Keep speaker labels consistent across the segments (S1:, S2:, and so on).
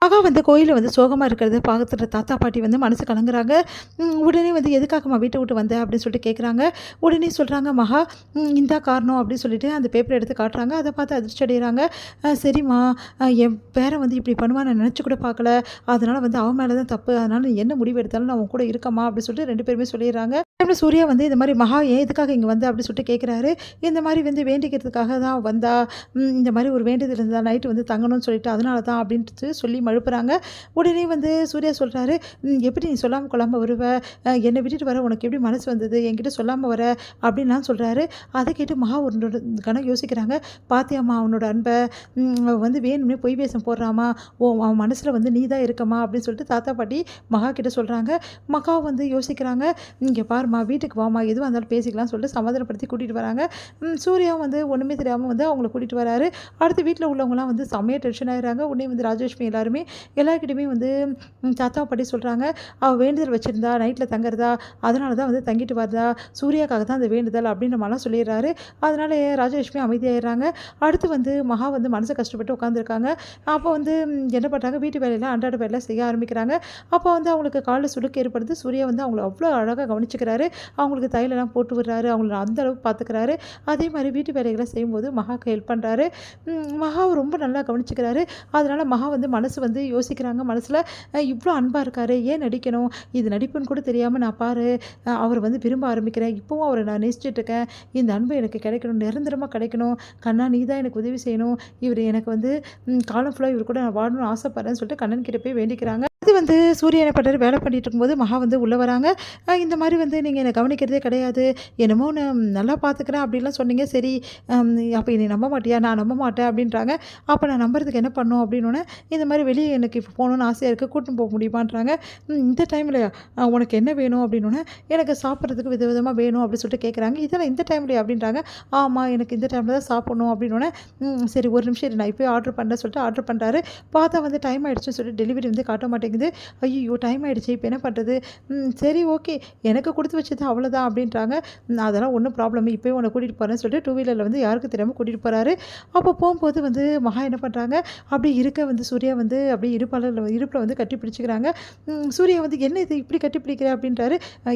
S1: மகா வந்து கோயில்ல வந்து சோகமா இருக்கிறத பார்த்துட்டு தாத்தா, பாட்டி வந்து மனசு கலங்குறாங்க. உடனே வந்து "எதுக்காகம்மா வீட்ட விட்டு வந்த?" அப்படின்னு சொல்லிட்டு கேட்குறாங்க. உடனே சொல்றாங்க, "மகா இந்தா காரணம்" அப்படின்னு சொல்லிட்டு அந்த பேப்பர எடுத்து காட்டுறாங்க. அத பார்த்து அதிர்ச்சி அடையிறாங்க. சரிம்மா, என் பேரன் வந்து இப்படி பண்ணுவான்னு நான் நினச்சு கூட பார்க்கல. அதனால வந்து அவன் மேல தான் தப்பு. அதனால நீ என்ன முடிவு எடுத்தாலும் நான் உன் கூட இருக்கம்மா" அப்படின்னு சொல்லிட்டு 2 பேருமே சொல்லிடுறாங்க. டைம்ல சூர்யா வந்து இந்த மாரி "மகா ஏன் எதுக்காக இங்க வந்த?" அப்படின்னு சொல்லிட்டு கேட்குறாரு. இந்த மாரி வந்து வேண்டிக்கிறதுக்காக தான் வந்தா. இந்த மாரி ஒரு வேண்டுதல் இருந்தா நைட்டு வந்து தங்கணும்னு சொல்லிட்டு அதனால தான் அப்படின்ட்டு சொல்லி மழுப்புறாங்க. உடனே வந்து சூர்யா சொல்றாரு, எப்படி நீ சொல்லாம கொள்ளாம வருவ? என்னை விட்டுட்டு வர உனக்கு எப்படி மனசு வந்தது? என்கிட்ட சொல்லாம வர?" அப்படின்லாம் சொல்றாரு. அத கேட்டு மகா ஒரு கணம் யோசிக்கிறாங்க. "பாத்தியாம்மா அவனோட அன்ப? அவன் வந்து வேணும்னே பொய் வேஷம் போடுறாம்மா. அவன் மனசுல வந்து நீ தான் இருக்கம்மா" அப்படின்னு சொல்லிட்டு தாத்தா, பாட்டி மகா கிட்ட சொல்றாங்க. மகா வந்து யோசிக்கிறாங்க. "இங்க பாரும்மா, வீட்டுக்கு வாம்மா, எதுவா இருந்தாலும் பேசிக்கலாம்னு" சொல்லிட்டு சமாதானப்படுத்தி கூட்டிட்டு வராங்க. சூர்யாவும் வந்து ஒண்ணுமே தெரியாம வந்து அவங்கள கூட்டிட்டு வராரு. அடுத்து வீட்ல உள்ளவங்கலாம் வந்து செம்மையா டென்ஷன் ஆயிடுறாங்க. உடனே வந்து ராஜலட்சுமி எல்லாருமே எல்லார்கிட்டயுமே வந்து தாத்தா, பாட்டி சொல்றாங்க, "அவ வேண்டுதல் வச்சிருந்தா நைட்ல தங்குறதா, அதனால தான் வந்து தங்கிட்டு வருதா. சூர்யாக்காக தான் அந்த வேண்டுதல்" அப்படின்ற மாரிலாம் சொல்லிடுறாரு. அதனால ராஜலட்சுமி அமைதியாயிடுறாங்க. அடுத்து வந்து மகா வந்து மனசு கஷ்டப்பட்டு உட்காந்துருக்காங்க. அப்போ வந்து என்ன பண்றாங்க, வீட்டு வேலையெல்லாம் அன்றாட வேலைலாம் செய்ய ஆரம்பிக்கிறாங்க. அப்போ வந்து அவங்களுக்கு கால்ல சுளுக்கு ஏற்படுது. சூர்யா வந்து அவங்கள அவ்வளோ அழகா கவனிச்சுக்கிறாரு. அவங்களுக்கு தைலம்லாம் போட்டு விடுறாரு. அவங்கள அந்த அளவுக்கு பார்த்துக்கிறாரு. அதே மாரி வீட்டு வேலைகள செய்யும்போது மகாக்கு ஹெல்ப் பண்றாரு. மகாவ ரொம்ப நல்லா கவனிச்சுக்கிறாரு. அதனால மகா வந்து மனசு வந்து யோசிக்கிறாங்க. மனசுல இவ்ளோ அன்பா இருக்காரு. ஏன் நடிக்கணும்? இது நடிப்புன்னு கூட தெரியாம நான் பாரு அவர வந்து விரும்ப ஆரம்பிக்கிறேன். இப்பவும் அவர நான் நேசிச்சுட்டு இருக்கேன். இந்த அன்பு எனக்கு கிடைக்கணும். நிரந்தரமா கிடைக்கணும். கண்ணா நீ தான் எனக்கு உதவி செய்யணும். இவரு எனக்கு வந்து காலம் ஃபுல்லா இவரு கூட நான் வாழணும்னு ஆசைப்படுறேன்னு சொல்லிட்டு கண்ணன் கிட்ட போய் வேண்டிக்கிறாங்க. அது வந்து சூர்யா என்ன பண்றாரு, வேலை பண்ணிட்டு இருக்கும்போது மகா வந்து உள்ள வராங்க. இந்த மாரி வந்து நீங்க என்ன கவனிக்கிறதே கிடையாது. என்னமோ நான் நல்லா பார்த்துக்கிறேன் அப்படின்லாம் சொன்னீங்க. சரி, அப்ப நீ நம்ப மாட்டியா? நான் நம்ப மாட்டேன் அப்படின்றாங்க. அப்ப நான் நம்புறதுக்கு என்ன பண்ணணும் அப்படின்னோனே, இந்த மாரி வெளிய எனக்கு இப்போ போணும்னு ஆசையா இருக்கு. கூட்டின்னு போக முடியுமான்றாங்க. இந்த டைம்லயா? உனக்கு என்ன வேணும் அப்படின்னோனே, எனக்கு சாப்பிட்றதுக்கு விதவிதமா வேணும் அப்படின்னு சொல்லிட்டு கேட்குறாங்க. இதெல்லாம் இந்த டைம்லயா அப்படின்றாங்க. ஆமா, எனக்கு இந்த டைம்ல தான் சாப்பிடணும் அப்படின்னோனே, சரி ஒரு நிமிஷம் இரு நான் இப்பயே ஆர்டர் பண்றேன்னு சொல்லிட்டு ஆர்டர் பண்றாரு. பார்த்தா வந்து டைம் ஆயிடுச்சுன்னு சொல்லிட்டு டெலிவரி வந்து காட்ட மாட்டேங்குது. ஐய்யய்யோ! டைம் ஆயிடுச்சு. இப்ப என்ன பண்றது? சரி ஓகே. எனக்கு குடுத்து வச்சது அவ்வளோதான் அப்படின்றாங்க. அதெல்லாம் ஒண்ணும் ப்ராப்ளம் இல்ல. இப்பயே உன்ன கூட்டிட்டு போறேன்னு சொல்லிட்டு 2 வீலர்ல வந்து யாருக்கும் தெரியாம கூட்டிட்டு போறாரு. அப்போ போம்போது வந்து மகா என்ன பண்றாங்க, அப்படியே இருக்க வந்து சூர்யா வந்து அப்படியே இடுப்புல வந்து கட்டி பிடிச்சுக்கிறாங்க. சூர்யா வந்து "என்ன இது இப்படி கட்டி பிடிக்கிற?" அப்படின்றாரு.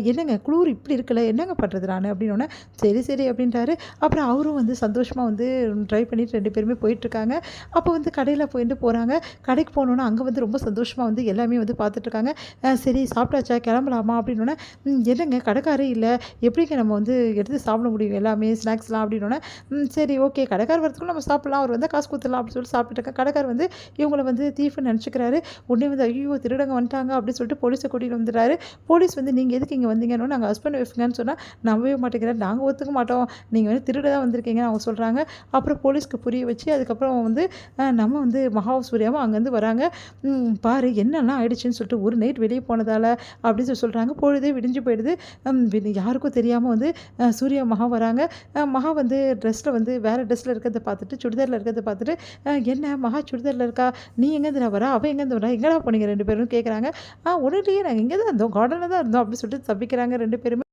S1: "என்னங்க குளூர் இப்படி இருக்குல்ல, என்னங்க பண்றது நானு?" அப்படின்னோனே, "சரி, சரி" அப்படின்ட்டாரு. அப்புறம் அவரும் வந்து சந்தோஷமா வந்து ட்ரை பண்ணிட்டு 2 பேருமே போயிட்டுருக்காங்க. அப்போ வந்து கடையில போறாங்க. கடைக்கு போனோனே அங்க வந்து ரொம்ப சந்தோஷமா வந்து எல்லாமே வந்து பார்த்துட்டுருக்காங்க. "சரி சாப்பிட்டாச்சா? கிளம்பலாமா?" அப்படின்னோனே, என்னங்க கடைக்காரே இல்ல. எப்படிங்க நம்ம வந்து எடுத்து சாப்பிட முடியும் எல்லாமே ஸ்நாக்ஸ்லாம்?" அப்படின்னோனே, சரி ஓகே கடைக்காரர் வரதுக்குள்ள நம்ம சாப்பிடலாம். அவர் வந்தா காசு குடுத்துடலாம்" அப்படின்னு சொல்லிட்டு சாப்பிட்டுருக்கேன். கடைக்காரர் வந்து இவங்கள வந்து தீஃப்ன்னு நெனச்சுக்கிறாரு. உடனே வந்து "ஐய்யயோ! திருடங்க வந்துட்டாங்க" அப்படின்னு சொல்லிட்டு போலீஸ கூட்டிட்டு வந்துடுறாரு. போலீஸ் வந்து "நீங்க எதுக்கு இங்க வந்தீங்கன்னோனே" "நாங்க ஹஸ்பண்ட் ஒய்ஃப்ங்கன்னு" சொன்னா நம்பவே மாட்டேங்கிறாரு. "நாங்க ஒத்துக்க மாட்டோம். நீங்க வந்து திருட தான் வந்திருக்கீங்கன்னு" அவங்க சொல்றாங்க. அப்புறம் போலீஸ்க்கு புரிய வச்சு அதுக்கப்புறம் வந்து நம்ம வந்து மகாவும் சூர்யாவும் அங்கேருந்து வராங்க. "பாரு என்னலாம் ஆயிடுச்சுன்னு சொல்லிட்டு ஒரு நைட் வெளிய போனதால" அப்படின்னு சொல்றாங்க. பொழுதே விடிஞ்சு போயிடுது. யாருக்கும் தெரியாம வந்து சூர்யா, மகா வராங்க. மகா வந்து ட்ரெஸ்ல வந்து வேற ட்ரெஸ்ல இருக்கிறத பார்த்துட்டு, சுடிதார்ல இருக்கிறத பார்த்துட்டு, "என்ன மகா சுடிதார்ல இருக்கா? நீ எங்கேருந்துடா வரா? அவ எங்கேருந்து வரா? எங்கடா போனீங்க 2 பேரும்?" கேட்குறாங்க. ஒண்ணும் இல்லையே நாங்க இங்க தான் இருந்தோம். கார்டன்ல தான் இருந்தோம்" அப்படின்னு சொல்லிட்டு தப்பிக்கிறாங்க 2 பேருமே.